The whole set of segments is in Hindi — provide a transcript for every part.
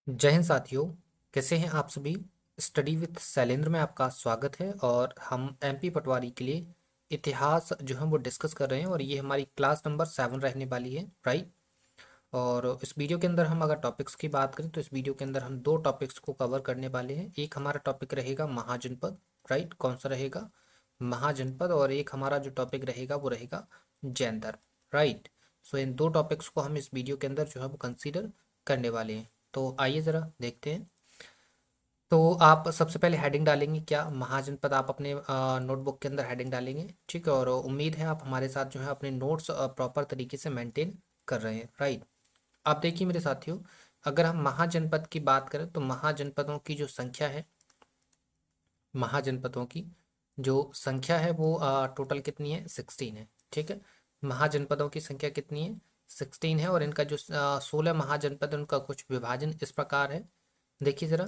जय हिंद साथियों। कैसे हैं आप सभी। स्टडी विद शैलेंद्र में आपका स्वागत है और हम एमपी पटवारी के लिए इतिहास जो है वो डिस्कस कर रहे हैं और ये हमारी क्लास नंबर 7 रहने वाली है, राइट। और इस वीडियो के अंदर हम अगर टॉपिक्स की बात करें तो इस वीडियो के अंदर हम दो टॉपिक्स को कवर करने वाले हैं। एक हमारा टॉपिक रहेगा महाजनपद, राइट। कौन सा रहेगा? महाजनपद। और एक हमारा जो टॉपिक रहेगा वो रहेगा जैन धर्म, राइट। सो इन दो टॉपिक्स को हम इस वीडियो के अंदर जो है वो कंसीडर करने वाले हैं। तो आइए ज़रा देखते हैं। तो आप सबसे पहले हेडिंग डालेंगे क्या? महाजनपद आप अपने नोटबुक के अंदर हेडिंग डालेंगे, ठीक है। और उम्मीद है आप हमारे साथ जो है अपने नोट्स प्रॉपर तरीके से मेंटेन कर रहे हैं, राइट। आप देखिए मेरे साथियों, अगर हम महाजनपद की बात करें तो महाजनपदों की जो संख्या है, महाजनपदों की जो संख्या है वो टोटल कितनी है? 16 है, ठीक है। महाजनपदों की संख्या कितनी है? 16 है। और इनका जो 16 महाजनपद है उनका कुछ विभाजन इस प्रकार है। देखिए ज़रा,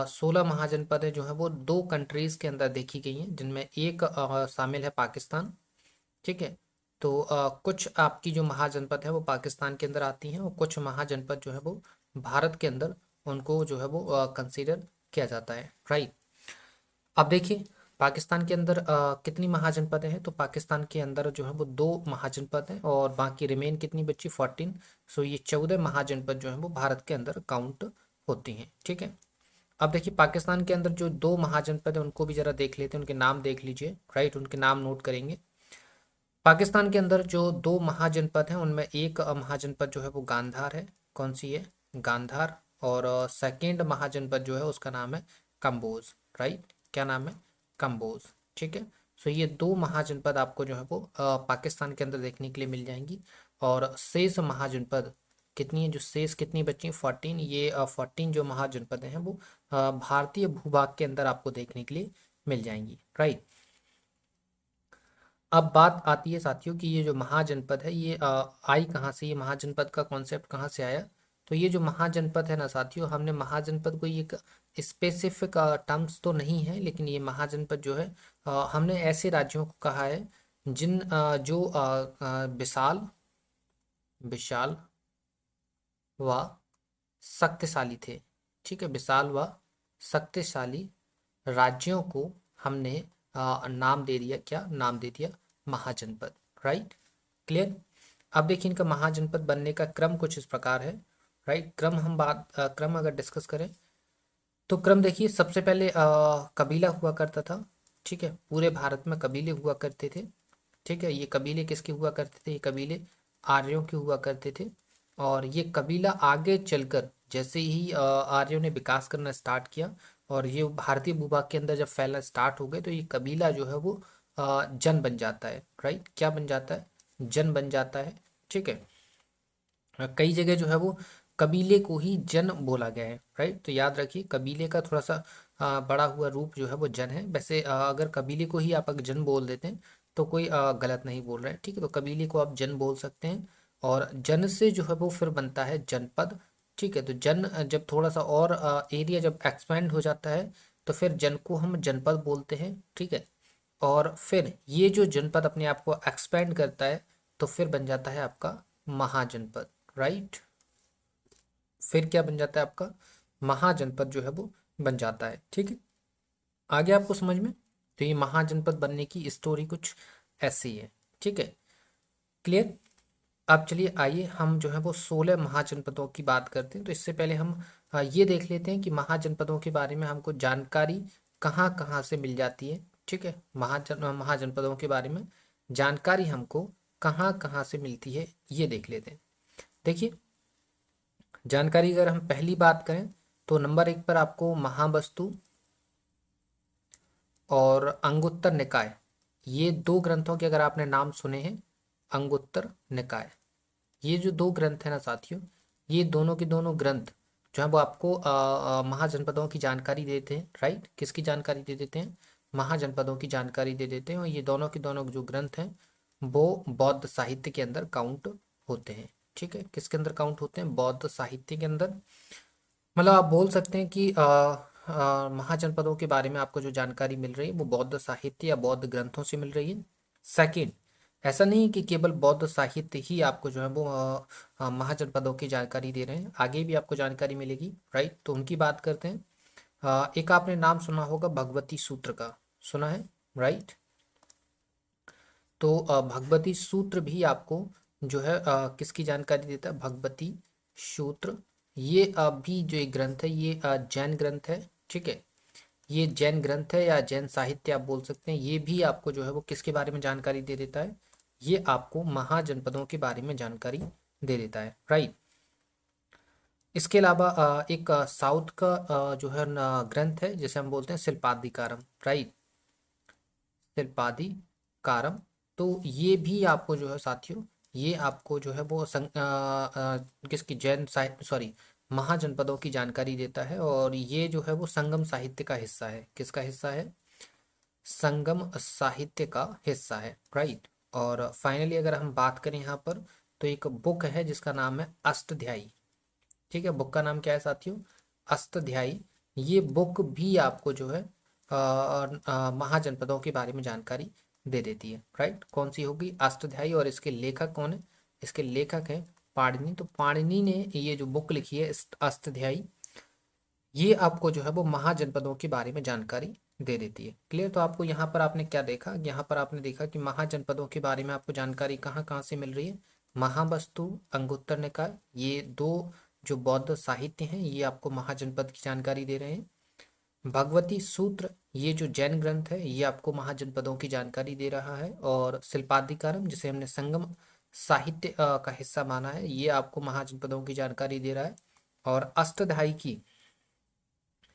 16 महाजनपद है जो है वो दो कंट्रीज़ के अंदर देखी गई हैं, जिनमें एक शामिल है पाकिस्तान, ठीक है। तो कुछ आपकी जो महाजनपद है वो पाकिस्तान के अंदर आती हैं और कुछ महाजनपद जो है वो भारत के अंदर उनको जो है वो कंसीडर किया जाता है, राइट। अब देखिए पाकिस्तान के अंदर कितनी महाजनपद हैं? तो पाकिस्तान के अंदर जो है वो दो महाजनपद हैं और बाकी रिमेन कितनी बची? 14। सो ये 14 महाजनपद जो है वो भारत के अंदर काउंट होती हैं, ठीक है। अब देखिए पाकिस्तान के अंदर जो दो महाजनपद हैं उनको भी जरा देख लेते हैं, उनके नाम देख लीजिए, राइट। उनके नाम नोट करेंगे। पाकिस्तान के अंदर जो दो महाजनपद हैं उनमें एक महाजनपद जो है वो गांधार है। कौन सी है? गांधार। और सेकेंड महाजनपद जो है उसका नाम है कंबोज, राइट। क्या नाम है? कंबोज, ठीक है। सो ये दो महाजनपद आपको जो है वो पाकिस्तान के अंदर देखने के लिए मिल जाएंगी। और शेष महाजनपद कितनी है? जो शेष कितनी बची? 14। ये 14 जो महाजनपद हैं वो भारतीय भूभाग के अंदर आपको देखने के लिए मिल जाएंगी, राइट। अब बात आती है साथियों कि ये जो महाजनपद है ये आई कहाँ से? ये महाजनपद का कॉन्सेप्ट कहाँ से आया? तो ये जो महाजनपद है ना साथियों, हमने महाजनपद को एक स्पेसिफिक टर्म्स तो नहीं है, लेकिन ये महाजनपद जो है हमने ऐसे राज्यों को कहा है जिन जो विशाल विशाल व शक्तिशाली थे, ठीक है। विशाल व शक्तिशाली राज्यों को हमने नाम दे दिया, क्या नाम दे दिया? महाजनपद, राइट। क्लियर। अब देखिए इनका महाजनपद बनने का क्रम कुछ इस प्रकार है, राइट। क्रम अगर डिस्कस करें तो क्रम देखिए, सबसे पहले कबीला हुआ करता था, ठीक है। पूरे भारत में कबीले हुआ करते थे, ठीक है। ये कबीले किसके हुआ करते थे? ये कबीले आर्यों के हुआ करते थे। और ये कबीला आगे चलकर जैसे ही आर्यों ने विकास करना स्टार्ट किया और ये भारतीय भूभाग के अंदर जब फैलना स्टार्ट हो गए तो ये कबीला जो है वो जन बन जाता है, राइट। क्या बन जाता है? जन बन जाता है, ठीक है। कई जगह जो है वो कबीले को ही जन बोला गया है, राइट। तो याद रखिए कबीले का थोड़ा सा बड़ा हुआ रूप जो है वो जन है। वैसे अगर कबीले को ही आप अगर जन बोल देते हैं तो कोई गलत नहीं बोल रहे हैं, ठीक है। तो कबीले को आप जन बोल सकते हैं और जन से जो है वो फिर बनता है जनपद, ठीक है। तो जन जब थोड़ा सा और एरिया जब एक्सपेंड हो जाता है तो फिर जन को हम जनपद बोलते हैं, ठीक है। और फिर ये जो जनपद अपने आप को एक्सपेंड करता है तो फिर बन जाता है आपका महाजनपद, राइट। फिर क्या बन जाता है आपका? महाजनपद जो है वो बन जाता है, ठीक है। आगे आपको समझ में? तो ये महाजनपद बनने की स्टोरी कुछ ऐसी है, ठीक है। क्लियर। अब चलिए आइए हम जो है वो 16 महाजनपदों की बात करते हैं। तो इससे पहले हम ये देख लेते हैं कि महाजनपदों के बारे में हमको जानकारी कहाँ कहाँ से मिल जाती है, ठीक है। महाजनपदों के बारे में जानकारी हमको कहाँ कहाँ से मिलती है ये देख लेते हैं। देखिए जानकारी अगर हम पहली बात करें तो नंबर 1 पर आपको महावस्तु और अंगुत्तर निकाय, ये दो ग्रंथों के अगर आपने नाम सुने हैं, अंगुत्तर निकाय, ये जो दो ग्रंथ हैं ना साथियों, ये दोनों के दोनों ग्रंथ जो है वो आपको महाजनपदों की जानकारी देते हैं, राइट। किसकी जानकारी दे देते हैं? महाजनपदों की जानकारी दे देते हैं। और ये दोनों के दोनों जो ग्रंथ हैं वो बौद्ध साहित्य के अंदर काउंट होते हैं, ठीक है। किसके अंदर काउंट होते हैं? बौद्ध साहित्य के अंदर। मतलब आप बोल सकते हैं कि महाजनपदों के बारे में आपको जो जानकारी मिल रही है वो बौद्ध साहित्य या बौद्ध ग्रंथों से मिल रही है। सेकंड, ऐसा नहीं है कि केवल बौद्ध साहित्य ही आपको जो है वो महाजनपदों की जानकारी दे रहे हैं, आगे भी आपको जानकारी मिलेगी, राइट। तो उनकी बात करते हैं। एक आपने नाम सुना होगा भगवती सूत्र का, सुना है, राइट। तो भगवती सूत्र भी आपको जो है किसकी जानकारी देता है, भगवती सूत्र। ये भी जो एक ग्रंथ है ये जैन ग्रंथ है, ठीक है। ये जैन ग्रंथ है या जैन साहित्य आप बोल सकते हैं। ये भी आपको जो है वो किसके बारे में जानकारी दे देता है, ये आपको महाजनपदों के बारे में जानकारी दे देता है, राइट। इसके अलावा एक साउथ का जो है ग्रंथ है जिसे हम बोलते हैं शिल्पादिकारम, राइट, शिल्पादिकारम। तो ये भी आपको जो है साथियों, ये आपको जो है वो किसकी जैन साहित्य, सॉरी, महाजनपदों की जानकारी देता है। और ये जो है वो संगम साहित्य का हिस्सा है, किसका हिस्सा है, संगम साहित्य का हिस्सा है, राइट। और फाइनली अगर हम बात करें यहाँ पर, तो एक बुक है जिसका नाम है अष्टध्यायी, ठीक है। बुक का नाम क्या है साथियों, अष्टध्यायी। ये बुक भी आपको जो है महाजनपदों के बारे में जानकारी दे देती है, राइट। कौन सी होगी, अष्टध्यायी। और इसके लेखक कौन है, इसके लेखक है पाणिनि। तो पाणिनि ने ये जो बुक लिखी है अष्टध्यायी, ये आपको जो है वो महाजनपदों के बारे में जानकारी दे देती है, क्लियर। तो आपको यहाँ पर आपने क्या देखा, यहाँ पर आपने देखा कि महाजनपदों के बारे में आपको जानकारी कहाँ कहाँ से मिल रही है, महावस्तु, अंगुत्तर निकाय, ये दो जो बौद्ध साहित्य हैं ये आपको महाजनपद की जानकारी दे रहे हैं। भगवती सूत्र ये जो जैन ग्रंथ है ये आपको महाजनपदों की जानकारी दे रहा है। और शिल्पादिकारम जिसे हमने संगम साहित्य का हिस्सा माना है, ये आपको महाजनपदों की जानकारी दे रहा है। और अष्टधाई की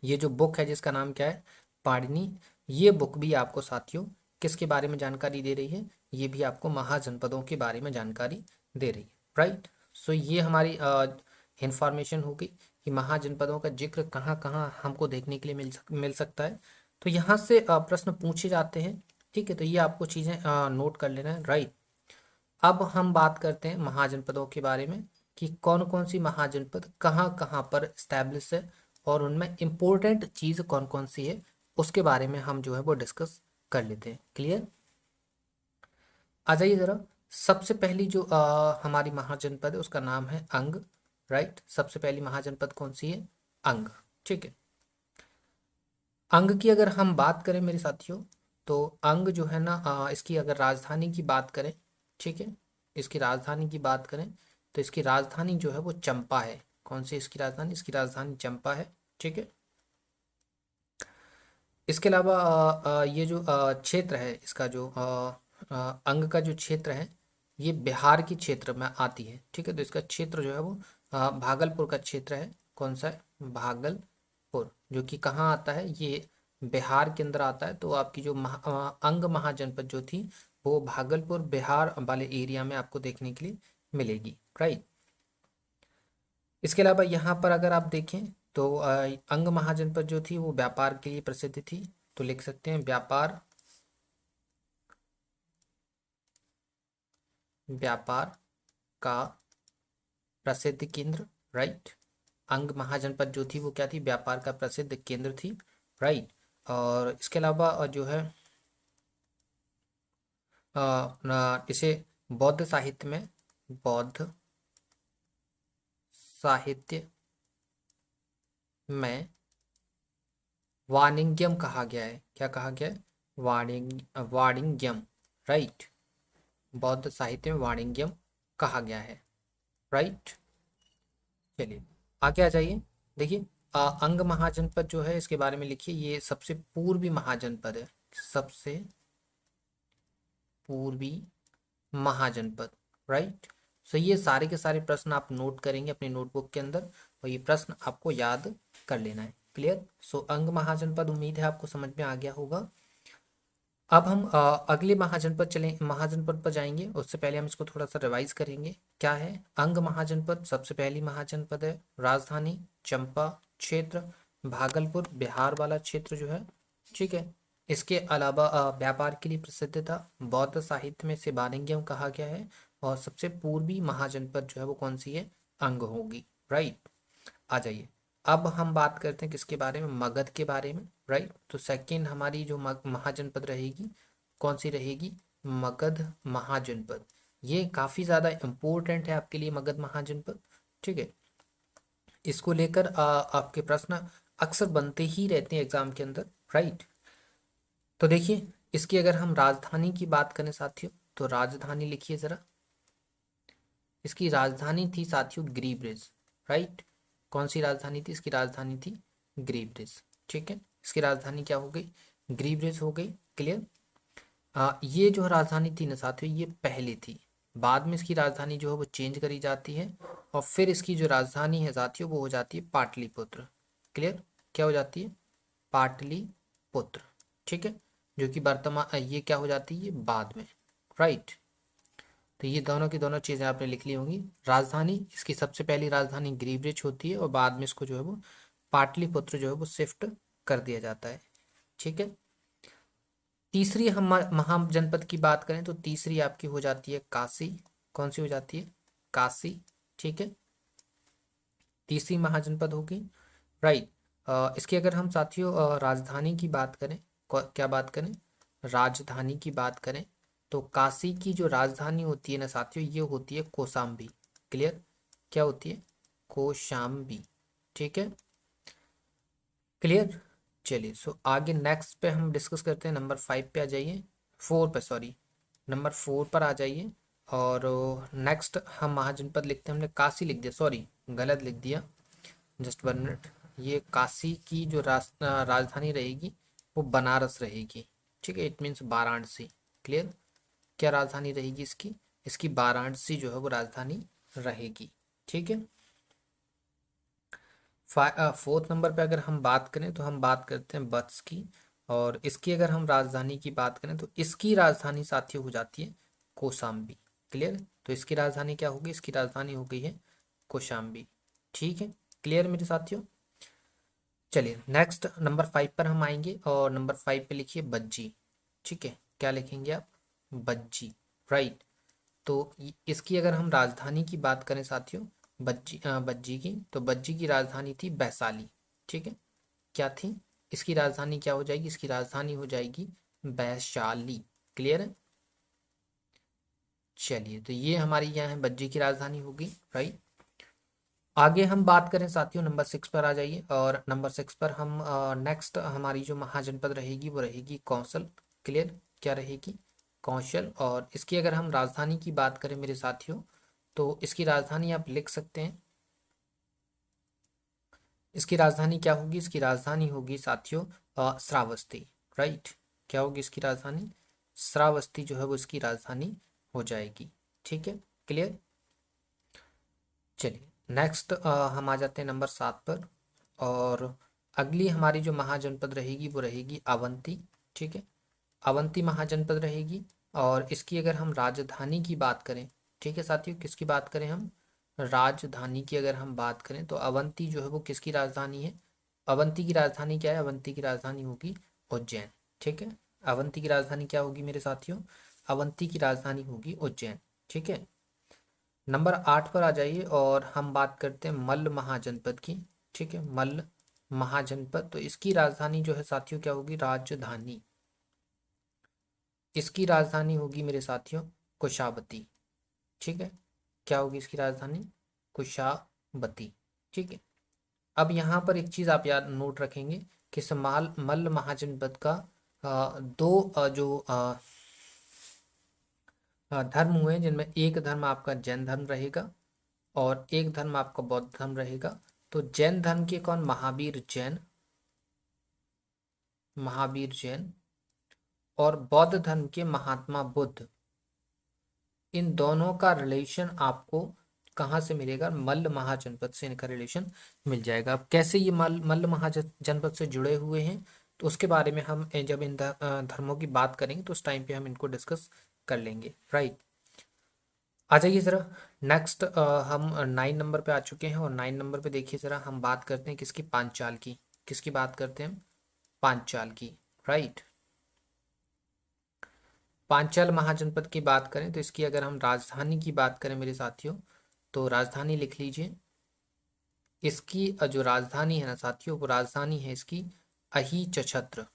ये जो बुक है जिसका नाम क्या है, पाणिनि, ये बुक भी आपको साथियों किसके बारे में जानकारी दे रही है, ये भी आपको महाजनपदों के बारे में जानकारी दे रही है, राइट। सो ये हमारी इंफॉर्मेशन होगी कि महाजनपदों का जिक्र कहाँ कहाँ हमको देखने के लिए मिल सकता है। तो यहाँ से प्रश्न पूछे जाते हैं, ठीक है। तो ये आपको चीज़ें नोट कर लेना है, राइट। अब हम बात करते हैं महाजनपदों के बारे में कि कौन कौन सी महाजनपद कहाँ कहाँ पर स्टैब्लिश है और उनमें इम्पोर्टेंट चीज़ कौन कौन सी है, उसके बारे में हम जो है वो डिस्कस कर लेते हैं, क्लियर। आ जाइए ज़रा। सबसे पहली जो हमारी महाजनपद है उसका नाम है अंग, राइट। सबसे पहली महाजनपद कौन सी है, अंग, ठीक है। अंग की अगर हम बात करें मेरे साथियों, तो अंग जो है ना इसकी अगर राजधानी की बात करें, ठीक है, इसकी राजधानी की बात करें तो इसकी राजधानी जो है वो चंपा है। कौन सी इसकी राजधानी, इसकी राजधानी चंपा है, ठीक है। इसके अलावा ये जो क्षेत्र है इसका जो अंग का जो क्षेत्र है ये बिहार की क्षेत्र में आती है, ठीक है। तो इसका क्षेत्र जो है वो भागलपुर का क्षेत्र है। कौन सा है, भागलपुर, जो कि कहाँ आता है, ये बिहार के अंदर आता है। तो आपकी जो अंग महाजनपद जो थी वो भागलपुर बिहार वाले एरिया में आपको देखने के लिए मिलेगी, राइट। इसके अलावा यहाँ पर अगर आप देखें तो अंग महाजनपद जो थी वो व्यापार के लिए प्रसिद्ध थी। तो लिख सकते हैं व्यापार, व्यापार का प्रसिद्ध केंद्र, राइट। अंग महाजनपद जो थी वो क्या थी, व्यापार का प्रसिद्ध केंद्र थी, राइट। और इसके अलावा जो है इसे बौद्ध साहित्य में, बौद्ध साहित्य में वाणिज्यम कहा गया है। क्या कहा गया है, वाणिज्यम, राइट। बौद्ध साहित्य में वाणिज्यम कहा गया है, राइट। चलिए आगे आ जाइए। देखिए अंग महाजनपद जो है इसके बारे में लिखिए, ये सबसे पूर्वी महाजनपद है, सबसे पूर्वी महाजनपद, राइट। सो ये सारे के सारे प्रश्न आप नोट करेंगे अपनी नोटबुक के अंदर और ये प्रश्न आपको याद कर लेना है, क्लियर। सो अंग महाजनपद उम्मीद है आपको समझ में आ गया होगा। अब हम अगले महाजनपद पर जाएंगे, उससे पहले हम इसको थोड़ा सा रिवाइज करेंगे। क्या है, अंग महाजनपद सबसे पहली महाजनपद है, राजधानी चंपा, क्षेत्र भागलपुर बिहार वाला क्षेत्र जो है, ठीक है। इसके अलावा व्यापार के लिए प्रसिद्ध था, बौद्ध साहित्य में इसे वाणिज्यम कहा गया है। और सबसे पूर्वी महाजनपद जो है वो कौन सी है, अंग होगी, राइट। आ जाइए अब हम बात करते हैं किसके बारे में, मगध के बारे में, राइट। तो सेकंड हमारी जो महाजनपद रहेगी कौन सी रहेगी, मगध महाजनपद, ये काफी ज्यादा इम्पोर्टेंट है आपके लिए मगध महाजनपद। ठीक है, इसको लेकर आपके प्रश्न अक्सर बनते ही रहते हैं एग्जाम के अंदर, राइट। तो देखिए, इसकी अगर हम राजधानी की बात करें साथियों, तो राजधानी लिखिए जरा। इसकी राजधानी थी साथियों गिरिब्रिज, राइट। कौन सी राजधानी थी? इसकी राजधानी थी गिरिब्रिज। ठीक है, इसकी राजधानी क्या हो गई? गिरिब्रिज हो गई। क्लियर। ये जो राजधानी थी ना साथियों, ये पहले थी, बाद में इसकी राजधानी जो है वो चेंज करी जाती है, और फिर इसकी जो राजधानी है साथियों वो हो जाती है पाटलिपुत्र। क्लियर, क्या हो जाती है? पाटलिपुत्र। ठीक है, जो कि वर्तमान ये क्या हो जाती है? ये बाद में, राइट। तो ये दोनों की दोनों चीज़ें आपने लिख ली होंगी। राजधानी, इसकी सबसे पहली राजधानी गिरिब्रिज होती है, और बाद में इसको जो है वो पाटलिपुत्र जो है वो शिफ्ट कर दिया जाता है। ठीक है, तीसरी हम महाजनपद की बात करें तो तीसरी आपकी हो जाती है काशी। कौन सी हो जाती है? काशी। ठीक है, तीसरी महाजनपद होगी, राइट। इसकी अगर हम साथियों राजधानी की बात करें, क्या बात करें? राजधानी की बात करें, तो काशी की जो राजधानी होती है ना साथियों, ये होती है कौशाम्बी। क्लियर, क्या होती है? कौशाम्बी। ठीक है, क्लियर। चलिए, सो आगे नेक्स्ट पे हम डिस्कस करते हैं। नंबर 5 पे आ जाइए, 4 पे, सॉरी, नंबर 4 पर आ जाइए। और नेक्स्ट हम महाजनपद लिखते हैं, हमने काशी लिख दिया, सॉरी गलत लिख दिया, जस्ट 1 मिनट। ये काशी की जो राजधानी रहेगी वो बनारस रहेगी। ठीक है, इट मीन्स वाराणसी। क्लियर, क्या राजधानी रहेगी इसकी? इसकी वाराणसी जो है वो राजधानी रहेगी। ठीक है, 4th नंबर पे अगर हम बात करें तो हम बात करते हैं वत्स की, और इसकी अगर हम राजधानी की बात करें तो इसकी राजधानी साथियों हो जाती है कौशाम्बी। क्लियर, तो इसकी राजधानी क्या होगी? इसकी राजधानी हो गई है कौशाम्बी। ठीक है, क्लियर मेरे साथियों। चलिए, नेक्स्ट नंबर 5 पर हम आएंगे, और नंबर 5 पे लिखिए बज्जी। ठीक है, क्या लिखेंगे आप? बज्जी, राइट। तो इसकी अगर हम राजधानी की बात करें साथियों, बज्जी की, तो बज्जी की राजधानी थी वैशाली। ठीक है, क्या थी? इसकी राजधानी क्या हो जाएगी? इसकी राजधानी हो जाएगी वैशाली। क्लियर है। चलिए, तो ये हमारी यहाँ है बज्जी की राजधानी होगी, राइट। आगे हम बात करें साथियों, नंबर 6 पर आ जाइए, और नंबर 6 पर हम नेक्स्ट हमारी जो महाजनपद रहेगी वो रहेगी कौशल। क्लियर, क्या रहेगी? कौशल। और इसकी अगर हम राजधानी की बात करें मेरे साथियों, तो इसकी राजधानी आप लिख सकते हैं। इसकी राजधानी क्या होगी? इसकी राजधानी होगी साथियों श्रावस्ती, राइट। क्या होगी इसकी राजधानी? श्रावस्ती जो है वो इसकी राजधानी हो जाएगी। ठीक है, क्लियर। चलिए, नेक्स्ट हम आ जाते हैं नंबर 7 पर, और अगली हमारी जो महाजनपद रहेगी वो रहेगी अवंती। ठीक है, अवंती महाजनपद रहेगी, और इसकी अगर हम राजधानी की बात करें, ठीक है साथियों, किसकी बात करें हम? राजधानी की अगर हम बात करें तो अवंती जो है वो किसकी राजधानी है? अवंती की राजधानी क्या है? अवंती की राजधानी होगी उज्जैन। ठीक है, अवंती की राजधानी क्या होगी मेरे साथियों? अवंती की राजधानी होगी उज्जैन। ठीक है, नंबर 8 पर आ जाइए, और हम बात करते हैं मल्ल महाजनपद की। ठीक है, मल्ल महाजनपद, तो इसकी राजधानी जो है साथियों क्या होगी? राजधानी, इसकी राजधानी होगी मेरे साथियों कुशावती। ठीक है, क्या होगी इसकी राजधानी? कुशावती। ठीक है, अब यहाँ पर एक चीज आप याद नोट रखेंगे कि समाल मल्ल महाजनपद का दो जो धर्म हुए, जिनमें एक धर्म आपका जैन धर्म रहेगा, और एक धर्म आपका बौद्ध धर्म रहेगा। तो जैन धर्म के कौन? महावीर जैन, महावीर जैन, और बौद्ध धर्म के महात्मा बुद्ध। इन दोनों का रिलेशन आपको कहाँ से मिलेगा? मल्ल महाजनपद से इनका रिलेशन मिल जाएगा। अब कैसे ये मल्ल महाजनपद से जुड़े हुए हैं, तो उसके बारे में हम जब इन धर्मों की बात करेंगे तो उस टाइम पे हम इनको डिस्कस कर लेंगे, राइट। आ जाइए ज़रा, नेक्स्ट हम 9 नंबर पे आ चुके हैं, और 9 नंबर पे देखिए ज़रा, हम बात करते हैं किसकी? पांचाल की। किसकी बात करते हैं हम? पांचाल की, राइट। पांचाल महाजनपद की बात करें तो इसकी अगर हम राजधानी की बात करें मेरे साथियों, तो राजधानी लिख लीजिए। इसकी जो राजधानी है ना साथियों, वो राजधानी है इसकी अहिचछत्र।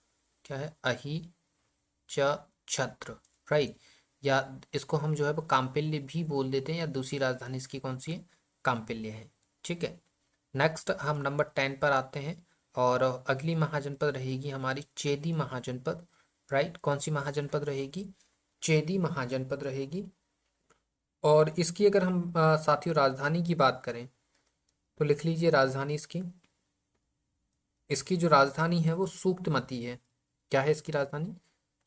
क्या है? अहिचछत्र, राइट। या इसको हम जो है वो काम्पिल्य भी बोल देते हैं, या दूसरी राजधानी इसकी कौन सी है, काम्पिल्य है। ठीक है, नेक्स्ट हम नंबर 10 पर आते हैं, और अगली महाजनपद रहेगी हमारी चेदी महाजनपद। राइट, कौन सी महाजनपद रहेगी, चेदी महाजनपद रहेगी। और इसकी अगर हम साथियों राजधानी की बात करें तो लिख लीजिए राजधानी इसकी, इसकी जो राजधानी है वो सूक्तमती है। क्या है इसकी राजधानी,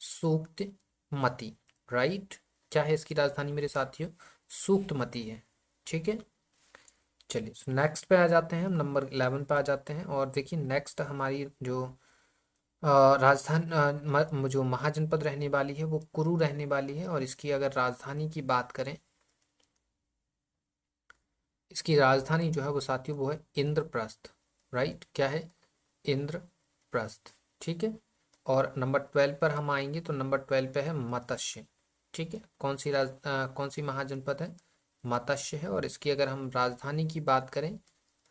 सूक्तमती। राइट, क्या है इसकी राजधानी मेरे साथियों, सूक्तमती है। ठीक है, चलिए नेक्स्ट पे आ जाते हैं, हम नंबर 11 पे आ जाते हैं। और देखिए नेक्स्ट हमारी जो जो महाजनपद रहने वाली है वो कुरु रहने वाली है। और इसकी अगर राजधानी की बात करें, इसकी राजधानी जो है वो साथियों वो है इंद्रप्रस्थ। राइट, क्या है, इंद्रप्रस्थ। ठीक है, और नंबर 12 पर हम आएंगे तो नंबर 12 पे है मत्स्य। ठीक है, कौन सी महाजनपद है, मत्स्य है। और इसकी अगर हम राजधानी की बात करें,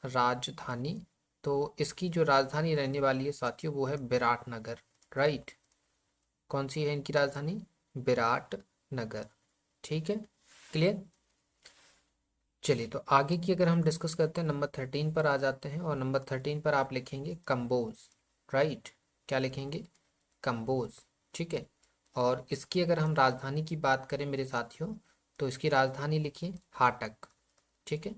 राजधानी, तो इसकी जो राजधानी रहने वाली है साथियों वो है विराटनगर। राइट, कौन सी है इनकी राजधानी, विराटनगर। ठीक है, क्लियर। चलिए तो आगे की अगर हम डिस्कस करते हैं, नंबर 13 पर आ जाते हैं। और नंबर 13 पर आप लिखेंगे कंबोज। राइट, क्या लिखेंगे, कंबोज। ठीक है, और इसकी अगर हम राजधानी की बात करें मेरे साथियों, तो इसकी राजधानी लिखिए हाटक। ठीक है,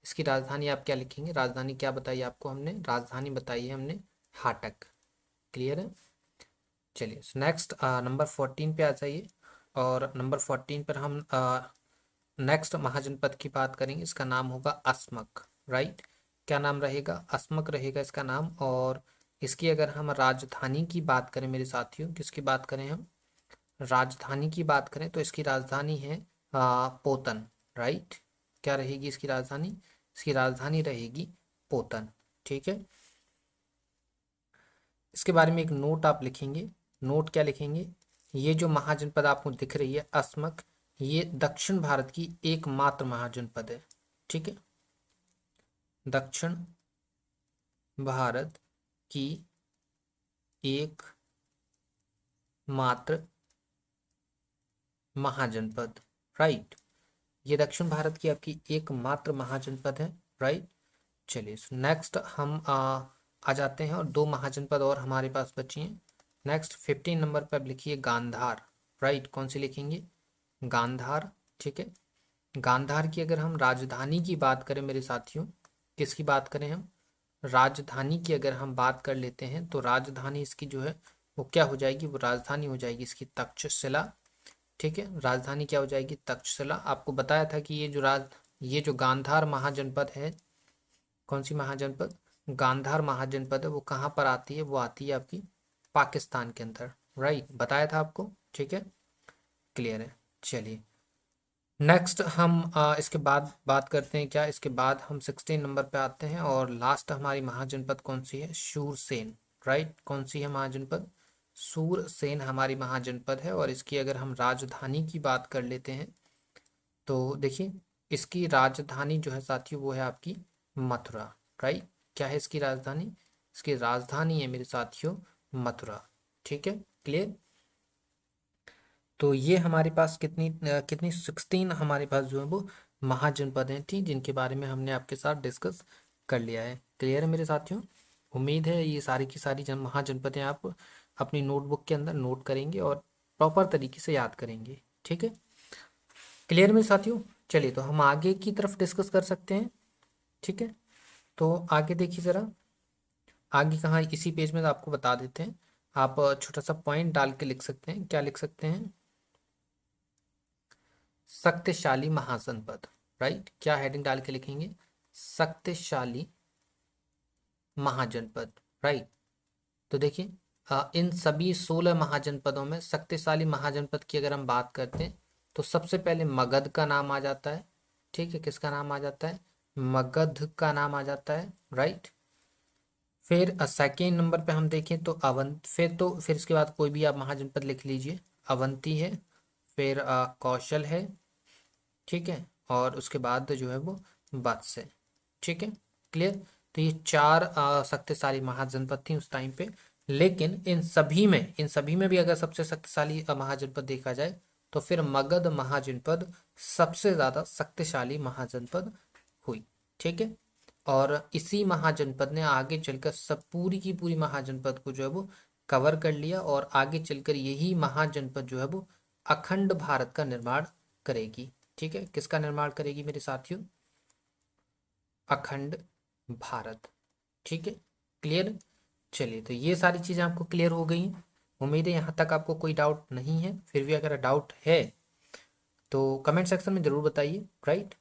इसकी राजधानी आप क्या लिखेंगे, राजधानी क्या बताई आपको हमने, राजधानी बताई है हमने हाटक। क्लियर है, चलिए नेक्स्ट नंबर 14 पे आ जाइए। और नंबर 14 पर हम नेक्स्ट महाजनपद की बात करेंगे, इसका नाम होगा अस्मक। राइट, क्या नाम रहेगा, अस्मक रहेगा इसका नाम। और इसकी अगर हम राजधानी की बात करें मेरे साथियों, किसकी बात करें हम, राजधानी की बात करें तो इसकी राजधानी है पोतन। राइट, क्या रहेगी इसकी राजधानी, इसकी राजधानी रहेगी पोतन। ठीक है, इसके बारे में एक नोट आप लिखेंगे, नोट क्या लिखेंगे, ये जो महाजनपद आपको दिख रही है अस्मक, ये दक्षिण भारत की एकमात्र महाजनपद है। ठीक है, दक्षिण भारत की एक मात्र महाजनपद। राइट, ये दक्षिण भारत की आपकी एकमात्र महाजनपद है। राइट, चलिए नेक्स्ट हम आ जाते हैं, और दो महाजनपद और हमारे पास बची हैं। नेक्स्ट 15 नंबर पर आप लिखिए गांधार। राइट, कौन सी लिखेंगे, गांधार। ठीक है, गांधार की अगर हम राजधानी की बात करें मेरे साथियों, किसकी बात करें हम, राजधानी की अगर हम बात कर लेते हैं तो राजधानी इसकी जो है वो क्या हो जाएगी, वो राजधानी हो जाएगी इसकी तक्षशिला। ठीक है, राजधानी क्या हो जाएगी, तक्षशिला। आपको बताया था कि ये जो गांधार महाजनपद है, कौन सी महाजनपद, गांधार महाजनपद है, वो कहाँ पर आती है, वो आती है आपकी पाकिस्तान के अंदर। राइट, बताया था आपको। ठीक है, क्लियर है, चलिए नेक्स्ट हम इसके बाद बात करते हैं, क्या इसके बाद हम 16 नंबर पे आते हैं। और लास्ट हमारी महाजनपद कौन सी है, शूरसेन। राइट, कौन सी है महाजनपद, सूरसेन हमारी महाजनपद है। और इसकी अगर हम राजधानी की बात कर लेते हैं तो देखिए इसकी राजधानी जो है साथियों वो है आपकी मथुरा। राइट, क्या है इसकी राजधानी, इसकी राजधानी है मेरे साथियों मथुरा। ठीक है, क्लियर। तो ये हमारे पास कितनी 16 हमारे पास जो है वो महाजनपदें थी, जिनके बारे में हमने आपके साथ डिस्कस कर लिया है। क्लियर है मेरे साथियों, उम्मीद है ये सारी की सारी महाजनपदें आप अपनी नोटबुक के अंदर नोट करेंगे और प्रॉपर तरीके से याद करेंगे। ठीक है, क्लियर मेरे साथियों। चलिए तो हम आगे की तरफ डिस्कस कर सकते हैं। ठीक है, तो आगे देखिए ज़रा, आगे कहाँ, इसी पेज में आपको बता देते हैं। आप छोटा सा पॉइंट डाल के लिख सकते हैं, क्या लिख सकते हैं, शक्तिशाली महाजनपद। राइट, क्या हेडिंग डाल के लिखेंगे, शक्तिशाली महाजनपद। राइट, तो देखिए इन सभी 16 महाजनपदों में शक्तिशाली महाजनपद की अगर हम बात करते हैं तो सबसे पहले मगध का नाम आ जाता है। ठीक है, किसका नाम आ जाता है, मगध का नाम आ जाता है। राइट, फिर सेकेंड नंबर पे हम देखें तो फिर इसके बाद कोई भी आप महाजनपद लिख लीजिए, अवंती है, फिर कौशल है। ठीक है, और उसके बाद जो है वो वत्स है। ठीक है, क्लियर। तो ये चार शक्तिशाली महाजनपद थी उस टाइम पे। लेकिन इन सभी में भी अगर सबसे शक्तिशाली महाजनपद देखा जाए तो फिर मगध महाजनपद सबसे ज़्यादा शक्तिशाली महाजनपद हुई। ठीक है, और इसी महाजनपद ने आगे चलकर सब पूरी की पूरी महाजनपद को जो है वो कवर कर लिया, और आगे चलकर यही महाजनपद जो है वो अखंड भारत का निर्माण करेगी। ठीक है, किसका निर्माण करेगी मेरे साथियों? अखंड भारत। ठीक है, क्लियर। चलिए, तो ये सारी चीज़ें आपको क्लियर हो गई हैं। उम्मीद है यहाँ तक आपको कोई डाउट नहीं है। फिर भी अगर डाउट है तो कमेंट सेक्शन में ज़रूर बताइए, राइट।